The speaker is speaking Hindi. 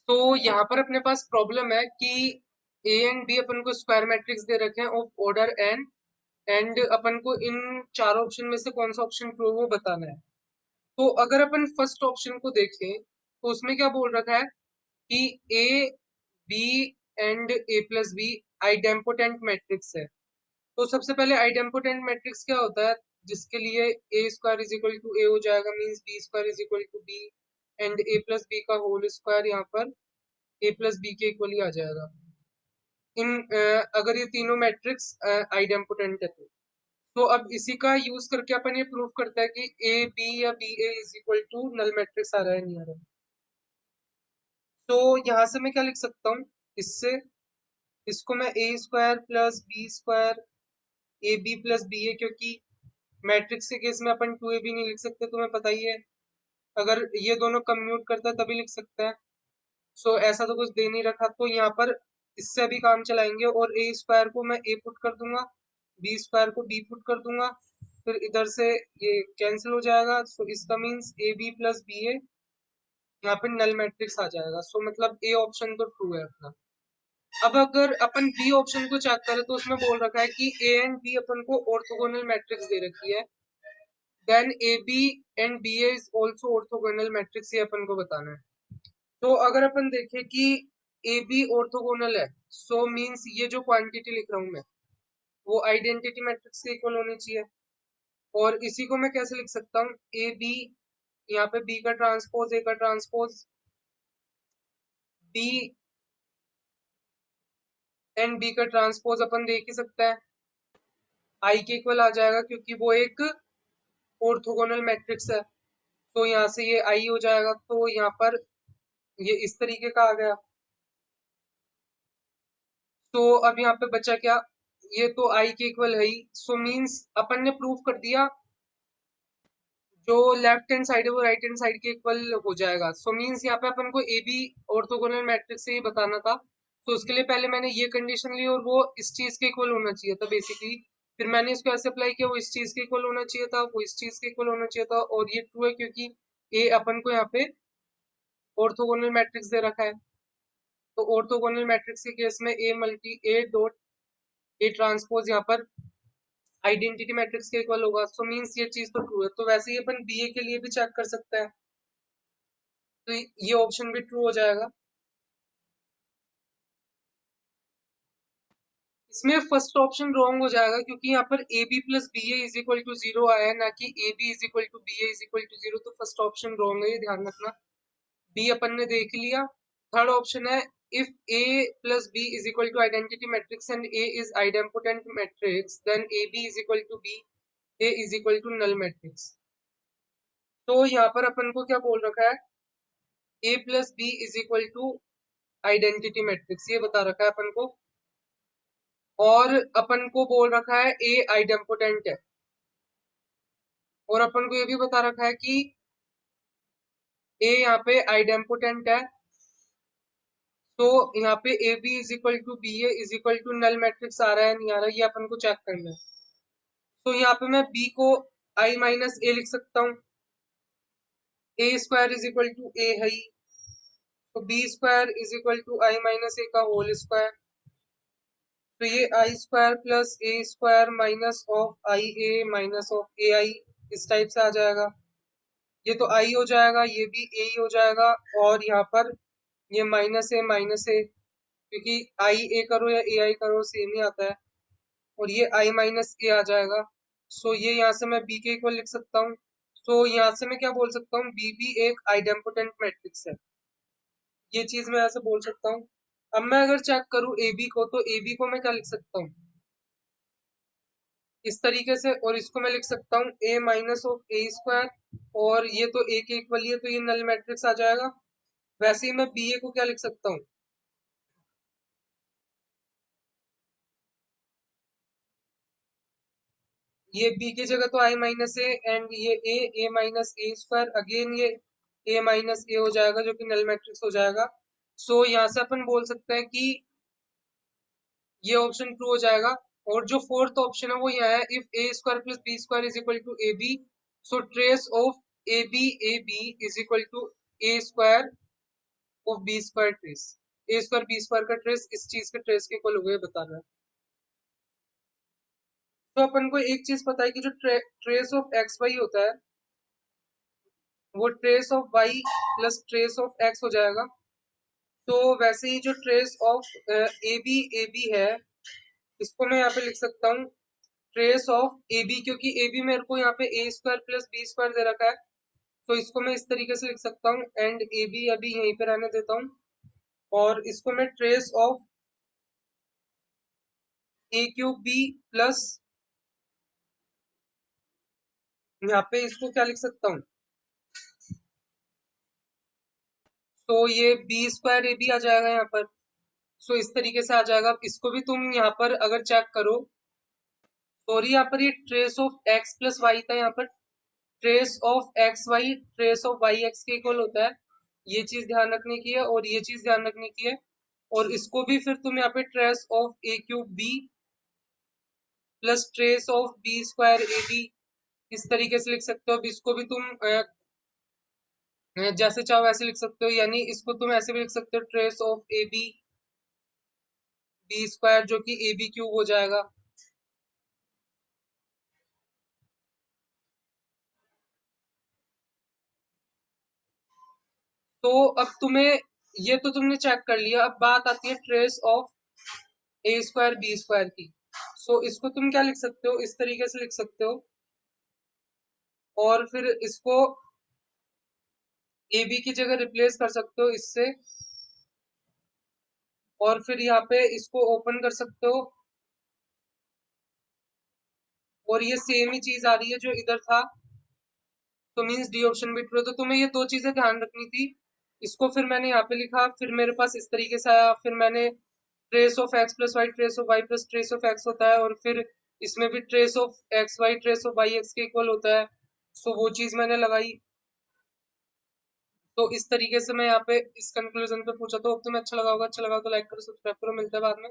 तो यहाँ पर अपने पास प्रॉब्लम है कि ए एंड बी अपन को स्क्वायर मैट्रिक्स दे रखे हैं ऑफ ऑर्डर एन, एंड अपन को इन चार ऑप्शन में से कौन सा ऑप्शन ट्रू है वो बताना है। तो अगर अपन फर्स्ट ऑप्शन को देखें तो उसमें क्या बोल रखा है कि A B and A plus B idempotent matrix है। तो सबसे पहले आइडेम्पोटेंट मैट्रिक्स क्या होता है, जिसके लिए A square is equal to A हो जाएगा, means B square is equal to B, and A plus B का होल स्क्वायर यहाँ पर ए प्लस बी के इक्वल ही आ जाएगा इन अगर ये तीनों मैट्रिक्स आइडेम्पोटेंट है तो अब इसी का यूज करके अपन ये प्रूव करता है कि ए बी या B A is equal to null matrix आ रहा है, नहीं आ रहा है। तो यहाँ से मैं क्या लिख सकता हूँ, इससे इसको मैं A square plus B square A B plus B A, क्योंकि मैट्रिक्स के केस में अपन टू ए बी नहीं लिख सकते, तुम्हें पता ही है। अगर ये दोनों कम्यूट करता है तभी लिख सकते हैं। सो ऐसा तो कुछ दे नहीं रखा, तो यहाँ पर इससे अभी काम चलाएंगे और ए स्क्वायर को मैं ए पुट कर दूंगा, बी स्क्वायर को बी पुट कर दूंगा, फिर इधर से ये कैंसिल हो जाएगा। सो इसका means A B plus B A यहाँ पे नल मैट्रिक्स आ जाएगा। सो मतलब ए ऑप्शन तो ट्रू है अपना। अब अगर अपन बी ऑप्शन को चेक करें तो उसमें बोल रखा है कि ए एंड बी अपन को ऑर्थोगोनल मैट्रिक्स दे रखी है, then A B and B A is also orthogonal matrix, ये अपन को बताना है। तो अगर अपन देखें कि ए बी ऑर्थोगोनल है, सो मीन्स ये जो क्वांटिटी लिख रहा हूं मैं वो आइडेंटिटी मैट्रिक्स के इक्वल होनी चाहिए। और इसी को मैं कैसे लिख सकता हूँ, ए बी, यहाँ पे बी का ट्रांसपोज ए का ट्रांसपोज, बी एंड बी का ट्रांसपोज अपन देख ही सकता है, आई के इक्वल आ जाएगा क्योंकि वो एक ऑर्थोगोनल मैट्रिक्स है। तो यहाँ से ये आई हो जाएगा, तो यहाँ पर ये इस तरीके का आ गया। तो अब यहाँ पे बचा क्या, ये तो आई के इक्वल है ही, सो मीन्स अपन ने प्रूव कर दिया जो लेफ्ट हैंड साइड है वो राइट हैंड साइड के इक्वल हो जाएगा। सो मीन्स यहाँ पे अपन को ए बी ऑर्थोगोनल मैट्रिक्स से ही बताना था। तो उसके लिए पहले मैंने ये कंडीशन ली और वो इस चीज के इक्वल होना चाहिए था बेसिकली। फिर मैंने इसको ऐसे अप्लाई किया, वो इस चीज के इक्वल होना चाहिए था, वो इस चीज के इक्वल होना चाहिए था, और ये ट्रू है क्योंकि ए अपन को यहाँ पे ऑर्थोगोनल मैट्रिक्स दे रखा है। तो ऑर्थोगोनल मैट्रिक्स के केस में a multi A dot A transpose यहाँ पर आइडेंटिटी मैट्रिक्स के इक्वल होगा। सो मीन्स ये चीज तो ट्रू है। तो वैसे ही अपन बी ए के लिए भी चेक कर सकते हैं, तो ये ऑप्शन भी ट्रू हो जाएगा। इसमें फर्स्ट ऑप्शन रॉन्ग हो जाएगा क्योंकि यहाँ पर A B plus B A is equal to zero आया है, ना कि A B is equal to B A is equal to zero. तो फर्स्ट ऑप्शन रॉन्ग है, ये ध्यान रखना। बी अपन ने देख लिया। थर्ड ऑप्शन है if A plus B is equal to identity matrix and A is idempotent matrix then A B is equal to B A is equal to null matrix. तो यहाँ पर अपन को क्या बोल रखा है, A plus B is equal to identity matrix, ये बता रखा है अपन को। और अपन को बोल रखा है ए आइडेम्पोटेंट है, और अपन को ये भी बता रखा है कि ए यहाँ पे आइडेम्पोटेंट है। तो यहाँ पे A B is equal to B A is equal to null matrix आ रहा है, नहीं आ रहा है, ये अपन को चेक करना है। तो यहाँ पे मैं बी को आई माइनस ए लिख सकता हूँ, A square is equal to A है ही, तो B square is equal to I minus A का होल स्क्वायर। तो ये I square plus A square minus of I A minus of A I इस टाइप से आ जाएगा। ये तो आई हो जाएगा, ये भी ए ही हो जाएगा, और यहाँ पर ये माइनस ए क्योंकि आई ए करो या ए आई करो सेम ही आता है, और ये आई माइनस ए आ जाएगा। सो ये यहाँ से मैं बी के इक्वल लिख सकता हूँ। सो यहाँ से मैं क्या बोल सकता हूँ, बी भी एक आइडेम्पोटेंट मैट्रिक्स है, ये चीज मैं ऐसे बोल सकता हूँ। अब मैं अगर चेक करूँ ए बी को, तो ए बी को मैं क्या लिख सकता हूँ इस तरीके से, और इसको मैं लिख सकता हूँ ए माइनस ऑफ ए स्क्वायर, और ये तो ए के इक्वल ही है तो ये नल मैट्रिक्स आ जाएगा। वैसे ही मैं बी ए को क्या लिख सकता हूँ, ये बी की जगह तो आई माइनस ए, एंड ये ए माइनस ए स्क्वायर, अगेन ये ए माइनस ए हो जाएगा जो कि नल मैट्रिक्स हो जाएगा। सो यहाँ से अपन बोल सकते हैं कि ये ऑप्शन ट्रू हो जाएगा। और जो फोर्थ ऑप्शन है वो यहाँ है if A square plus B square is equal to A B, so trace of A B is equal to A square of B square trace, A square B square का ट्रेस इस चीज के ट्रेस के इक्वल हो गए बताना है। तो अपन को एक चीज पता है कि जो ट्रेस ऑफ एक्स वाई होता है वो trace of Y plus trace of X हो जाएगा। तो वैसे ही जो ट्रेस ऑफ ए बी है इसको मैं यहाँ पे लिख सकता हूँ ट्रेस ऑफ ए बी, क्योंकि ए बी मेरे को यहाँ पे ए स्क्वायर प्लस बी स्क्वायर दे रखा है, तो इसको मैं इस तरीके से लिख सकता हूँ एंड ए बी अभी यहीं पे रहने देता हूँ और इसको मैं trace of A cube B plus यहाँ पे इसको क्या लिख सकता हूँ, तो ये बी स्क्वायर ए बी आ जाएगा यहाँ पर। सो इस तरीके से आ जाएगा। इसको भी तुम यहाँ पर अगर चेक करो, सॉरी यहाँ पर ये trace of X plus Y था, यहाँ पर trace of X Y trace of Y X के इक्वल होता है, ये चीज ध्यान रखने की है और ये चीज ध्यान रखने की है। और इसको भी फिर तुम यहाँ पे trace of A cube B plus trace of B square A B इस तरीके से लिख सकते हो। अब इसको भी तुम जैसे चाहो वैसे लिख सकते हो, यानी इसको तुम ऐसे भी लिख सकते हो trace of A B B square जो कि ए बी क्यूब हो जाएगा। तो अब तुम्हें ये तो तुमने चेक कर लिया, अब बात आती है trace of A square B square की। सो इसको तुम क्या लिख सकते हो, इस तरीके से लिख सकते हो और फिर इसको ए बी की जगह रिप्लेस कर सकते हो इससे और फिर यहाँ पे इसको ओपन कर सकते हो और ये सेम ही चीज आ रही है जो इधर था, तो मीन्स डी ऑप्शन भी ट्रू है। तो तुम्हें ये दो चीजें ध्यान रखनी थी। इसको फिर मैंने यहाँ पे लिखा, फिर मेरे पास इस तरीके से आया, फिर मैंने trace of X plus Y trace of Y plus trace of X होता है और फिर इसमें भी trace of X Y trace of Y X के इक्वल होता है। सो वो चीज मैंने लगाई। तो इस तरीके से मैं यहाँ पे इस कंक्लूजन पे पूछा। तो अब तुम्हें अच्छा लगा होगा, अच्छा लगा तो लाइक करो सब्सक्राइब करो, मिलते हैं बाद में।